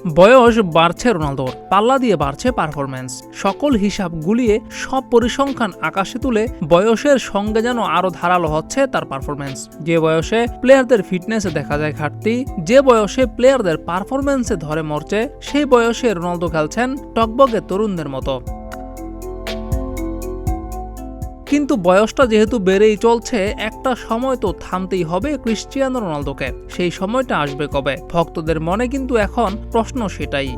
বয়স বাড়ছে রোনালদোর, পাল্লা দিয়ে বাড়ছে পারফরম্যান্স। সকল হিসাব গুলিয়ে সব পরিসংখ্যান আকাশে তুলে বয়সের সঙ্গে যেন আরো ধারালো হচ্ছে তার পারফরম্যান্স। যে বয়সে প্লেয়ারদের ফিটনেসে দেখা যায় ঘাটতি, যে বয়সে প্লেয়ারদের পারফরম্যান্সে ধরে মরছে, সেই বয়সে রোনালদো খেলছেন টকবগে তরুণদের মতো। কিন্তু বয়সটা যেহেতু বেড়েই চলছে, একটা সময় তো থামতেই হবে ক্রিস্টিয়ানো রোনালদোকে। সেই সময়টা আসবে কবে? ভক্তদের মনে কিন্তু এখন প্রশ্ন সেটাই।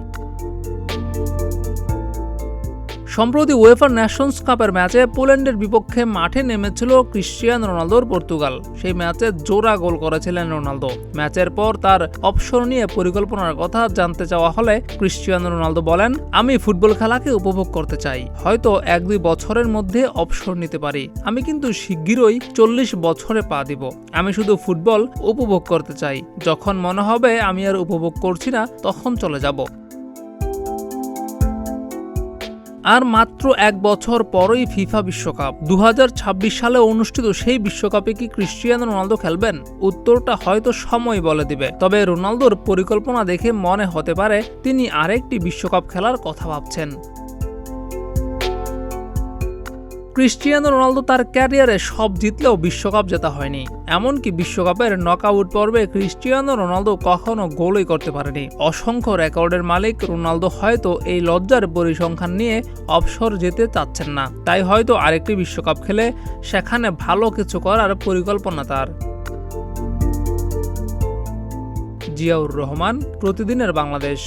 সম্প্রতি উয়েফা নেশনস কাপের ম্যাচে পোল্যান্ডের বিপক্ষে মাঠে নেমেছিল ক্রিস্টিয়ানো রোনালদোর পর্তুগাল। সেই ম্যাচে জোড়া গোল করেছিলেন রোনালদো। ম্যাচের পর তার অবসর নিয়ে পরিকল্পনার কথা জানতে চাওয়া হলে ক্রিস্টিয়ানো রোনালদো বলেন, আমি ফুটবল খেলাকে উপভোগ করতে চাই, হয়তো 1-2 বছরের মধ্যে অবসর নিতে পারি। আমি কিন্তু শিগগিরই 40 বছরে পা দিব। আমি শুধু ফুটবল উপভোগ করতে চাই, যখন মনে হবে আমি আর উপভোগ করছি না, তখন চলে যাব। আর মাত্র 1 বছর পরই ফিফা বিশ্বকাপ 2026 সালে অনুষ্ঠিত। সেই বিশ্বকাপে কি ক্রিস্টিয়ানো রোনালদো খেলবেন? উত্তরটা হয়তো সময় বলে দিবে। তবে রোনালদোর পরিকল্পনা দেখে মনে হতে পারে তিনি আরেকটি বিশ্বকাপ খেলার কথা ভাবছেন। ক্রিস্টিয়ানো রোনালদো তার ক্যারিয়ারে সব জিতলেও বিশ্বকাপ জেতা হয়নি। এমনকি বিশ্বকাপের নকআউট পর্বে ক্রিস্টিয়ানো রোনালদো কখনো গোলই করতে পারেনি। অসংখ্য রেকর্ডের মালিক রোনালদো হয়তো এই লজ্জার পরিসংখ্যান নিয়ে অবসর যেতে চাচ্ছেন না। তাই হয়তো আরেকটি বিশ্বকাপ খেলে সেখানে ভালো কিছু করার পরিকল্পনা তার। জিয়াউর রহমান, প্রতিদিনের বাংলাদেশ।